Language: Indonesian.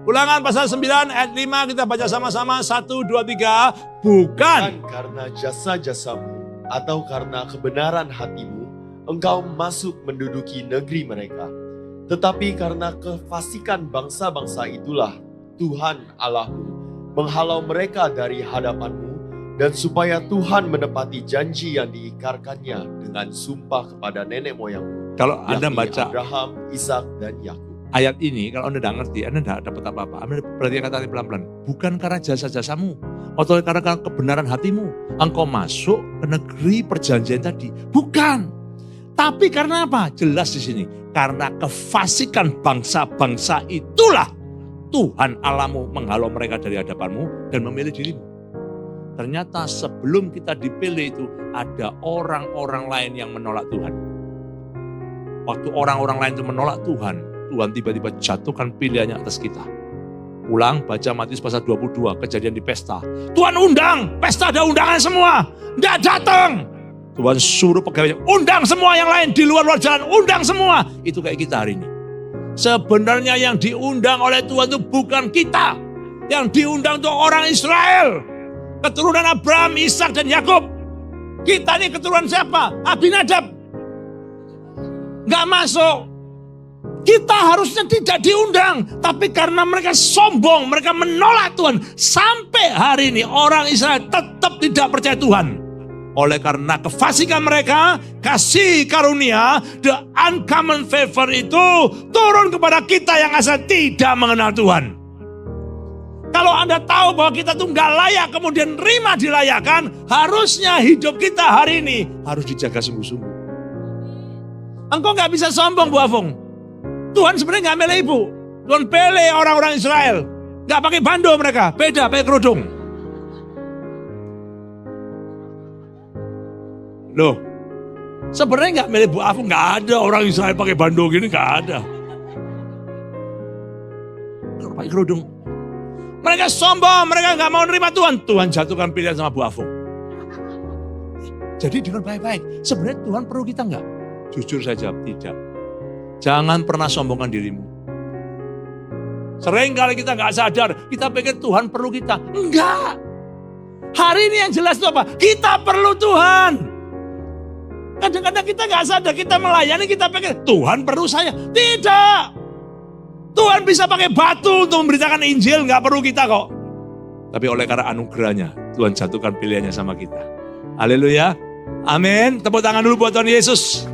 Ulangan pasal 9 ayat 5 kita baca sama-sama. 1, 2, 3. Bukan Karena jasa-jasamu atau karena kebenaran hatimu, engkau masuk menduduki negeri mereka. Tetapi karena kefasikan bangsa-bangsa itulah Tuhan Allahmu menghalau mereka dari hadapanmu, dan supaya Tuhan menepati janji yang diikrarkannya dengan sumpah kepada nenek moyangmu. kalau Anda yakni baca Abraham, Ishak, dan Yakub. ayat ini, kalau Anda tidak ngerti, Anda tidak dapat apa-apa. Anda berarti kata pelan-pelan. Bukan karena jasa-jasamu, atau karena kebenaran hatimu, engkau masuk ke negeri perjanjian tadi. Bukan. Tapi karena apa? Jelas di sini. Karena kefasikan bangsa-bangsa itulah Tuhan Allahmu menghalau mereka dari hadapanmu dan memilih dirimu. Ternyata sebelum kita dipilih itu ada orang-orang lain yang menolak Tuhan. Waktu orang-orang lain itu menolak Tuhan, Tuhan tiba-tiba jatuhkan pilihannya atas kita. Ulang, baca Matius pasal 22, kejadian di pesta. Tuhan undang, pesta ada undangan semua. Tidak datang. Tuhan suruh pegawainya, undang semua yang lain di luar jalan, undang semua. Itu kayak kita hari ini. Sebenarnya yang diundang oleh Tuhan itu bukan kita. Yang diundang itu orang Israel. Keturunan Abraham, Ishak, dan Yakub. Kita ini keturunan siapa? Abinadab. Gak masuk. Kita harusnya tidak diundang. Tapi karena mereka sombong, mereka menolak Tuhan. Sampai hari ini orang Israel tetap tidak percaya Tuhan. Oleh karena kefasikan mereka, kasih karunia, the uncommon favor itu turun kepada kita yang asal tidak mengenal Tuhan. Kalau Anda tahu bahwa kita tuh gak layak, kemudian terima dilayakkan, harusnya hidup kita hari ini harus dijaga sungguh-sungguh. Engkau gak bisa sombong, Bu Afung. Tuhan sebenarnya gak milih ibu. Tuhan pilih orang-orang Israel. Gak pakai bando mereka, beda, pakai kerudung. Loh, sebenarnya gak milih Bu Afung, gak ada orang Israel pakai bando gini, gak ada. Pakai kerudung. Mereka sombong, mereka gak mau nerima Tuhan. Tuhan jatuhkan pilihan sama Bu Afung. Jadi dengan baik-baik, sebenarnya Tuhan perlu kita gak? Jujur saya jawab tidak. Jangan pernah sombongkan dirimu. Sering kali kita gak sadar, kita pikir Tuhan perlu kita. Enggak. Hari ini yang jelas itu apa? Kita perlu Tuhan. Kadang-kadang kita gak sadar, kita melayani, kita pikir Tuhan perlu saya. Tidak. Tuhan bisa pakai batu untuk memberitakan Injil, gak perlu kita kok. Tapi oleh karena anugerahnya, Tuhan jatuhkan pilihannya sama kita. Haleluya. Amin. Tepuk tangan dulu buat Tuhan Yesus.